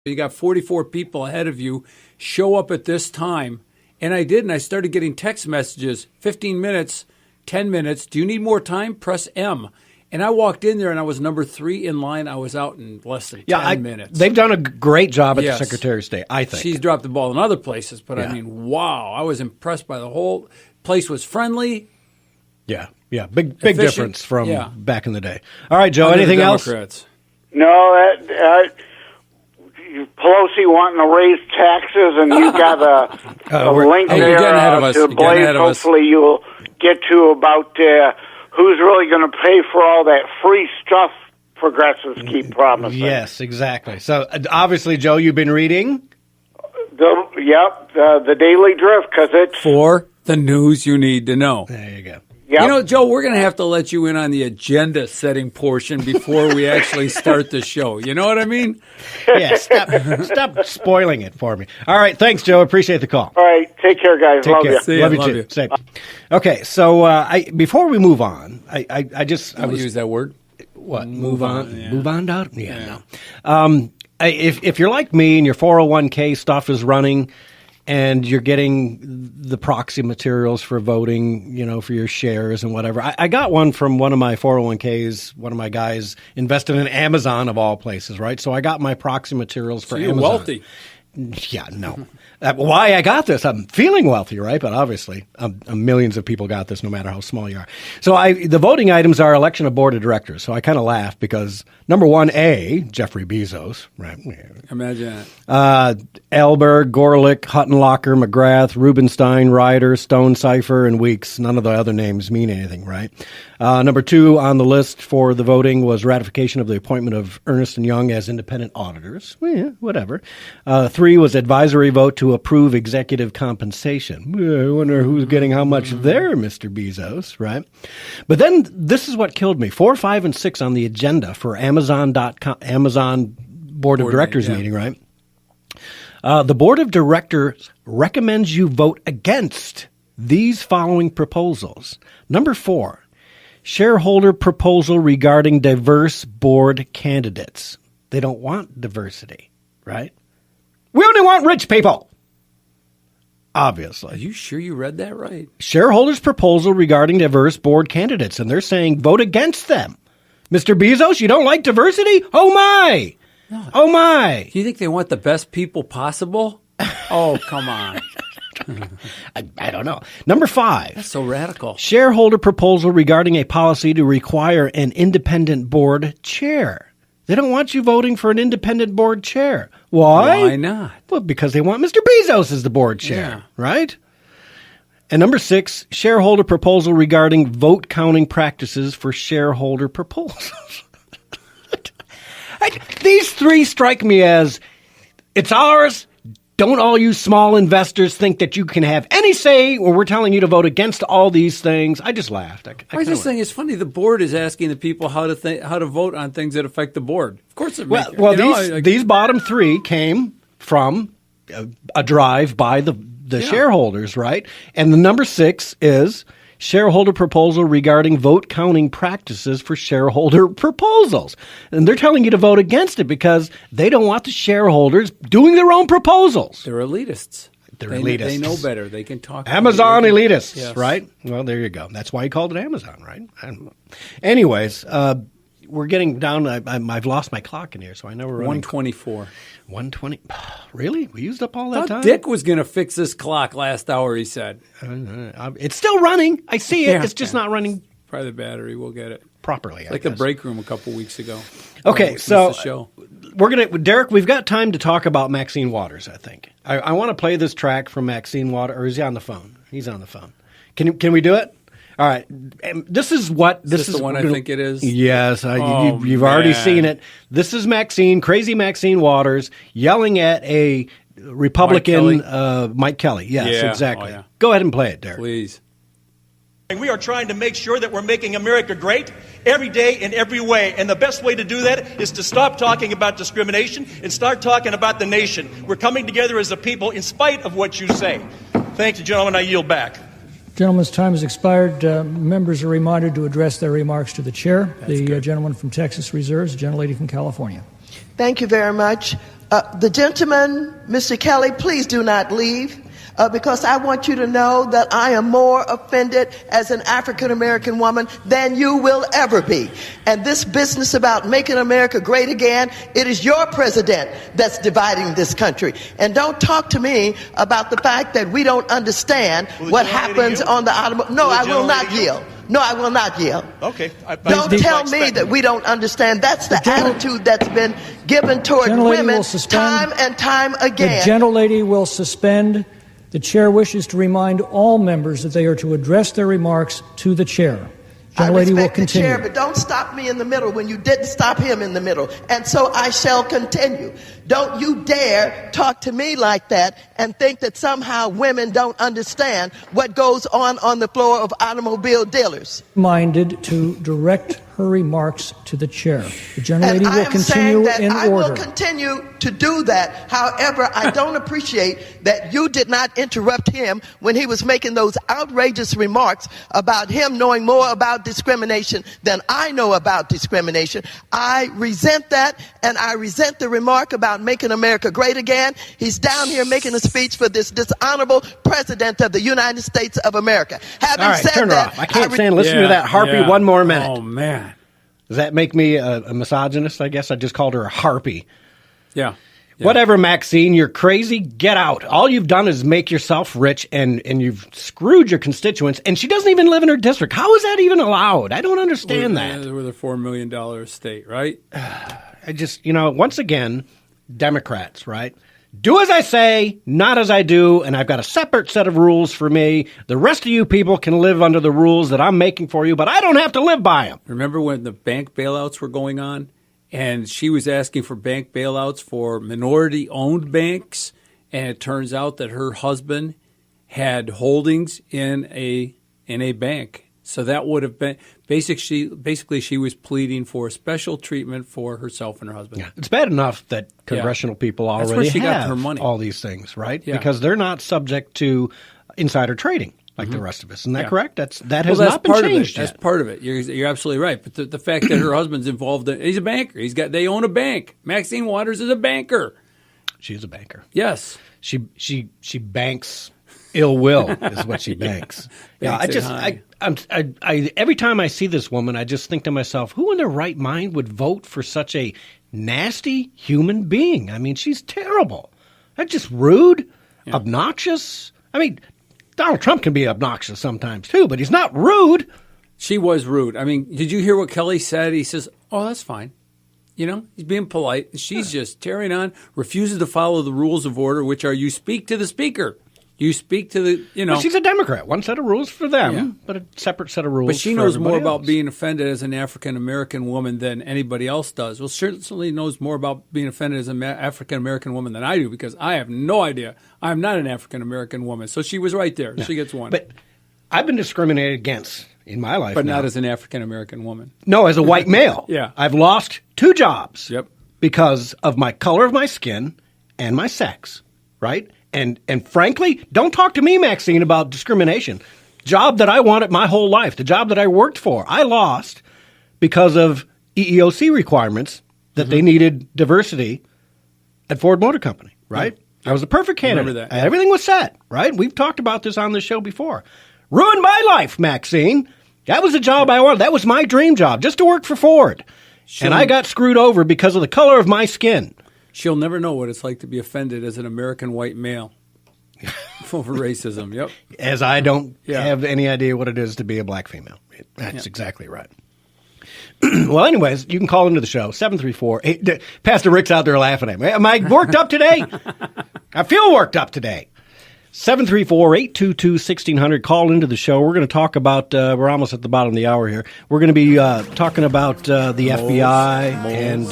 You got 44 people ahead of you. Show up at this time. And I did, and I started getting text messages, 15 minutes, 10 minutes. Do you need more time? Press M. And I walked in there, and I was number 3 in line. I was out in less than 10 minutes. They've done a great job at the Secretary of State, I think. She's dropped the ball in other places, but I mean, wow. I was impressed by the whole place. Was friendly. Yeah. Big difference from back in the day. All right, Joe, anything else? No, Pelosi wanting to raise taxes, and you got a link there to Blaze. Hopefully you'll get to about who's really going to pay for all that free stuff progressives keep promising. Yes, exactly. So obviously, Joe, you've been reading? The Daily Drift, because it's... For the news you need to know. There you go. Yep. You know, Joe, we're going to have to let you in on the agenda-setting portion before we actually start the show. You know what I mean? Yeah, stop spoiling it for me. All right, thanks, Joe. Appreciate the call. All right, take care, guys. Take care. See ya. Love you too. Same. Okay, so before we move on, I use that word. What? Move on? Yeah. Move on, Dot? Yeah, no. If you're like me and your 401k stuff is running, and you're getting the proxy materials for voting, for your shares and whatever. I got one from one of my 401ks. One of my guys invested in Amazon of all places, right? So I got my proxy materials for Amazon. You're wealthy. Yeah, no. Why I got this? I'm feeling wealthy, right? But obviously, millions of people got this, no matter how small you are. So the voting items are election of board of directors. So I kind of laugh because number 1A, Jeffrey Bezos, right? Imagine that. Elberg, Gorlick, Huttenlocker, McGrath, Rubenstein, Ryder, Stone, Cipher, and Weeks. None of the other names mean anything, right? Number 2 on the list for the voting was ratification of the appointment of Ernst & Young as independent auditors. Well, yeah, whatever. 3 was advisory vote to approve executive compensation. I wonder who's getting how much there, Mr. Bezos, right? But then this is what killed me. 4, 5, and 6 on the agenda for Amazon Board of Directors meeting, right? The Board of Directors recommends you vote against these following proposals. Number 4, shareholder proposal regarding diverse board candidates. They don't want diversity, right? We only want rich people. Obviously. Are you sure you read that right? Shareholders' proposal regarding diverse board candidates, and they're saying vote against them. Mr. Bezos, you don't like diversity? Oh, my. No. Oh, my. Do you think they want the best people possible? Oh, come on. I don't know. Number 5. That's so radical. Shareholder proposal regarding a policy to require an independent board chair. They don't want you voting for an independent board chair. Why? Why not? Well, because they want Mr. Bezos as the board chair, right? And number 6, shareholder proposal regarding vote counting practices for shareholder proposals. These 3 strike me as, it's ours. Don't all you small investors think that you can have any say when we're telling you to vote against all these things? I just laughed. I just think it's funny. The board is asking the people how to vote on things that affect the board. Of course, these bottom 3 came from a drive by the shareholders, right? And the number 6 is shareholder proposal regarding vote counting practices for shareholder proposals. And they're telling you to vote against it because they don't want the shareholders doing their own proposals. They're elitists. They know better. They can talk. Amazon elitists, right? Well, there you go. That's why you called it Amazon, right? I don't know. Anyways, we're getting down. I've lost my clock in here, so I know we're running. 124. 120. Really? We used up all that time? Dick was going to fix this clock last hour, he said. It's still running. I see it. It's just not running. Probably the battery. We'll get it. Properly, like the break room a couple weeks ago. Okay, so Derek, we've got time to talk about Maxine Waters, I think. I want to play this track from Maxine Waters. Or is he on the phone? He's on the phone. Can we do it? All right. This is what this is the one I think it is. Yes, you've already seen it. This is crazy Maxine Waters, yelling at a Republican, Mike Kelly. Yes, exactly. Oh, yeah. Go ahead and play it, Derek. Please. We are trying to make sure that we're making America great every day in every way. And the best way to do that is to stop talking about discrimination and start talking about the nation. We're coming together as a people in spite of what you say. Thank you, gentlemen. I yield back. Gentleman's time has expired. Members are reminded to address their remarks to the chair. The gentleman from Texas reserves, the gentlelady from California. Thank you very much. The gentleman, Mr. Kelly, please do not leave. Because I want you to know that I am more offended as an African-American woman than you will ever be. And this business about making America great again, it is your president that's dividing this country. And don't talk to me about the fact that we don't understand what happens on the automobile. No, I will not yield. No, I will not yield. Okay. Don't tell me that we don't understand. That's the attitude that's been given toward women time and time again. The gentlelady will suspend. The chair wishes to remind all members that they are to address their remarks to the chair. Gentlelady will continue. I respect the chair, but don't stop me in the middle when you didn't stop him in the middle. And so I shall continue. Don't you dare talk to me like that and think that somehow women don't understand what goes on the floor of automobile dealers. Minded to direct her remarks to the chair. The gentlelady will continue in order. I will continue to do that. However, I don't appreciate that you did not interrupt him when he was making those outrageous remarks about him knowing more about discrimination than I know about discrimination. I resent that, and I resent the remark about making America great again. He's down here making a speech for this dishonorable president of the United States of America. Having said that, I can't stand listening to that harpy one more minute. Oh, man. Does that make me a misogynist? I guess I just called her a harpy. Yeah. Whatever, Maxine, you're crazy. Get out. All you've done is make yourself rich, and you've screwed your constituents, and she doesn't even live in her district. How is that even allowed? I don't understand that. With a $4 million estate, right? I just, once again, Democrats, right? Do as I say, not as I do, and I've got a separate set of rules for me. The rest of you people can live under the rules that I'm making for you, but I don't have to live by them. Remember when the bank bailouts were going on, and she was asking for bank bailouts for minority-owned banks, and it turns out that her husband had holdings in a bank. So that would have been basically she was pleading for special treatment for herself and her husband. Yeah. It's bad enough that congressional people already have her money. All these things, right? Yeah. Because they're not subject to insider trading like the rest of us. Isn't that correct? That has not been changed yet. That's part of it. You're absolutely right. But the fact that her husband's involved, he's a banker. They own a bank. Maxine Waters is a banker. She's a banker. Yes. She banks ill will is what she banks. Every time I see this woman, I just think to myself, who in their right mind would vote for such a nasty human being? I mean, she's terrible. That's just rude, obnoxious. I mean, Donald Trump can be obnoxious sometimes too, but he's not rude. She was rude. I mean, did you hear what Kelly said? He says, "Oh, that's fine." He's being polite. She's just tearing on, refuses to follow the rules of order, which are you speak to the speaker. You speak to the, Well, she's a Democrat. One set of rules for them, but a separate set of rules for But she knows more else. about being offended as an African-American woman than anybody else does. Well, she certainly knows more about being offended as an African-American woman than I do, because I have no idea. I'm not an African-American woman. So she was right there. Yeah. She gets one. But I've been discriminated against in my life But not as an African-American woman. No, as a white male. Yeah. I've lost 2 jobs. Yep. Because of my color of my skin and my sex, right? And frankly, don't talk to me, Maxine, about discrimination. Job that I wanted my whole life, the job that I worked for, I lost because of EEOC requirements that they needed diversity at Ford Motor Company, right? I was the perfect candidate. Remember that. Everything was set, right? We've talked about this on the show before. Ruined my life, Maxine. That was the job I wanted. That was my dream job, just to work for Ford. And I got screwed over because of the color of my skin. She'll never know what it's like to be offended as an American white male over racism. Yep. As I don't have any idea what it is to be a black female. That's exactly right. Well, anyways, you can call into the show, 734-8. Pastor Rick's out there laughing at me. Am I worked up today? I feel worked up today. 734-822-1600. Call into the show. We're going to talk about, we're almost at the bottom of the hour here. We're going to be talking about the FBI and...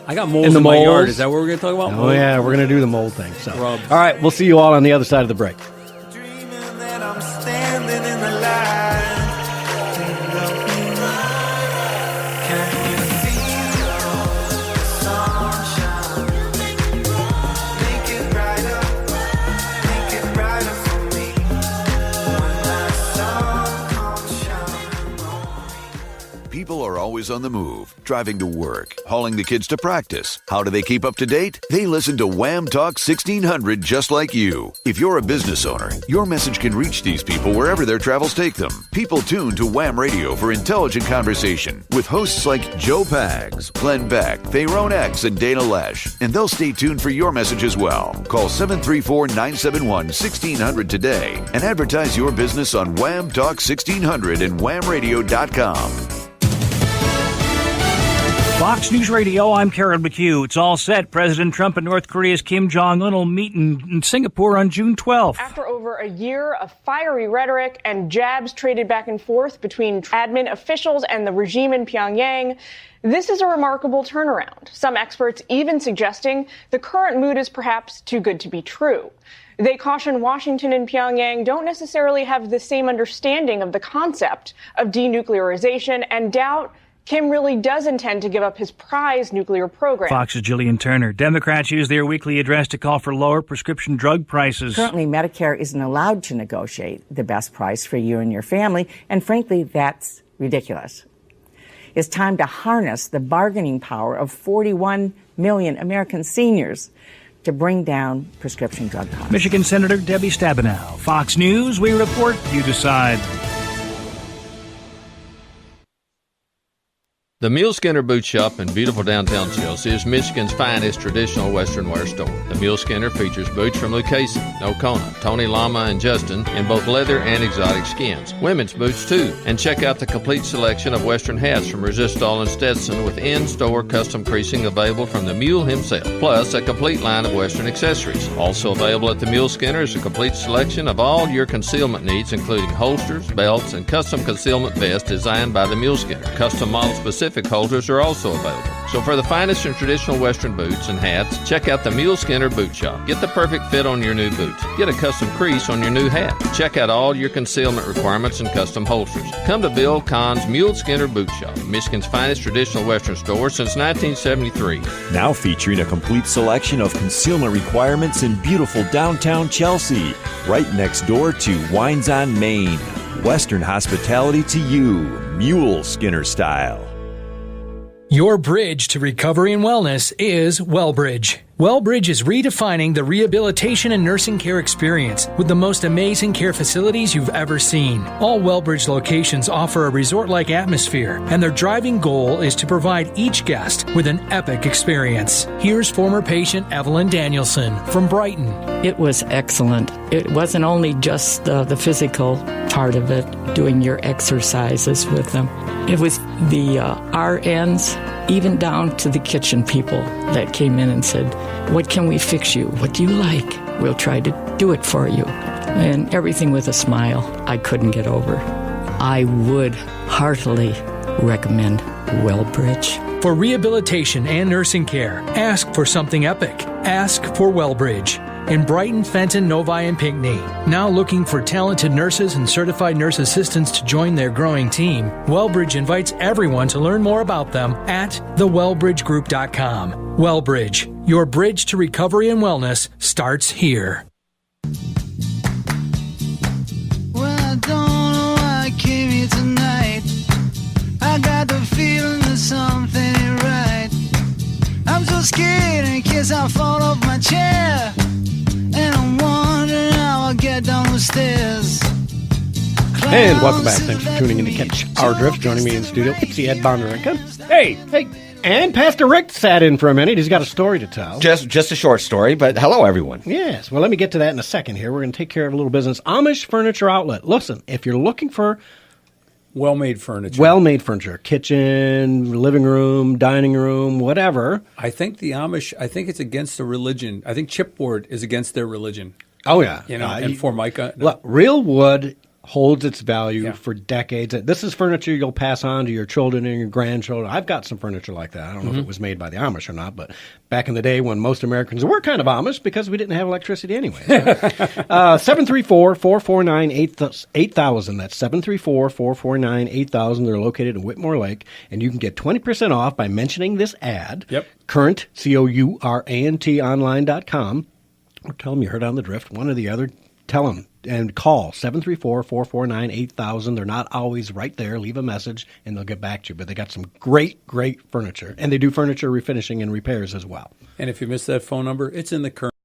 I got moles in my yard. Is that what we're going to talk about? Oh, yeah, we're going to do the mold thing. So. All right, we'll see you all on the other side of the break. People are always always on the move, driving to work, hauling the kids to practice. How do they keep up to date? They listen to Wham Talk 1600 just like you. If you're a business owner, your message can reach these people wherever their travels take them. People tune to Wham Radio for intelligent conversation with hosts like Joe Pags, Glenn Beck, Tyrone X, and Dana Lesh. And they'll stay tuned for your message as well. Call 734-971-1600 today and advertise your business on Wham Talk 1600 and whamradio.com. Fox News Radio, I'm Karen McHugh. It's all set. President Trump and North Korea's Kim Jong-un will meet in Singapore on June 12th. After over a year of fiery rhetoric and jabs traded back and forth between admin officials and the regime in Pyongyang, this is a remarkable turnaround. Some experts even suggesting the current mood is perhaps too good to be true. They caution Washington and Pyongyang don't necessarily have the same understanding of the concept of denuclearization and doubt Kim really does intend to give up his prized nuclear program. Fox's Jillian Turner. Democrats use their weekly address to call for lower prescription drug prices. Currently, Medicare isn't allowed to negotiate the best price for you and your family, and frankly, that's ridiculous. It's time to harness the bargaining power of 41 million American seniors to bring down prescription drug costs. Michigan Senator Debbie Stabenow. Fox News, we report, you decide. The Mule Skinner Boot Shop in beautiful downtown Chelsea is Michigan's finest traditional Western wear store. The Mule Skinner features boots from Lucchese, Nocona, Tony Lama, and Justin in both leather and exotic skins. Women's boots, too. And check out the complete selection of Western hats from Resistol and Stetson with in-store custom creasing available from the Mule himself. Plus, a complete line of Western accessories. Also available at the Mule Skinner is a complete selection of all your concealment needs, including holsters, belts, and custom concealment vests designed by the Mule Skinner. Custom model-specific holders are also available. So for the finest in traditional Western boots and hats, check out the Mule Skinner Boot Shop. Get the perfect fit on your new boots. Get a custom crease on your new hat. Check out all your concealment requirements and custom holsters. Come to Bill Kahn's Mule Skinner Boot Shop, Michigan's finest traditional Western store since 1973. Now featuring a complete selection of concealment requirements in beautiful downtown Chelsea, right next door to Wines on Main. Western hospitality to you, Mule Skinner style. Your bridge to recovery and wellness is WellBridge. WellBridge is redefining the rehabilitation and nursing care experience with the most amazing care facilities you've ever seen. All WellBridge locations offer a resort-like atmosphere, and their driving goal is to provide each guest with an epic experience. Here's former patient Evelyn Danielson from Brighton. It was excellent. It wasn't only just the physical part of it, doing your exercises with them. It was the RNs, even down to the kitchen people that came in and said, "What can we fix you? What do you like? We'll try to do it for you." And everything with a smile. I couldn't get over. I would heartily recommend WellBridge. For rehabilitation and nursing care, ask for something epic. Ask for WellBridge. In Brighton, Fenton, Novi, and Pinckney. Now looking for talented nurses and certified nurse assistants to join their growing team, WellBridge invites everyone to learn more about them at thewellbridgegroup.com. WellBridge, your bridge to recovery and wellness starts here. Well, I don't know why I came here tonight. I got the feeling that something ain't right. I'm so scared in case I fall off my chair. And I'm wondering how I'll get down the stairs. And welcome back. Thanks for tuning in to Catch Our Drift. Joining me in the studio, it's the Ed Bonderenka. Hey. And Pastor Rick sat in for a minute. He's got a story to tell. Just a short story, but hello, everyone. Yes. Well, let me get to that in a second here. We're going to take care of a little business. Amish Furniture Outlet. Listen, if you're looking for well-made furniture. Kitchen, living room, dining room, whatever. I think the Amish, it's against the religion. I think chipboard is against their religion. Oh, yeah. And Formica. Look, real wood holds its value for decades. This is furniture you'll pass on to your children and your grandchildren. I've got some furniture like that. I don't know if it was made by the Amish or not, but back in the day when most Americans were kind of Amish because we didn't have electricity anyway. 734-449-8000. That's 734-449-8000. They're located in Whitmore Lake, and you can get 20% off by mentioning this ad. Yep. Current, COURANT online.com. Or tell them you heard on the drift, one or the other. tell them and call 734-449-8000. They're not always right there. Leave a message, and they'll get back to you. But they got some great furniture, and they do furniture refinishing and repairs as well. And if you missed that phone number, it's in the current.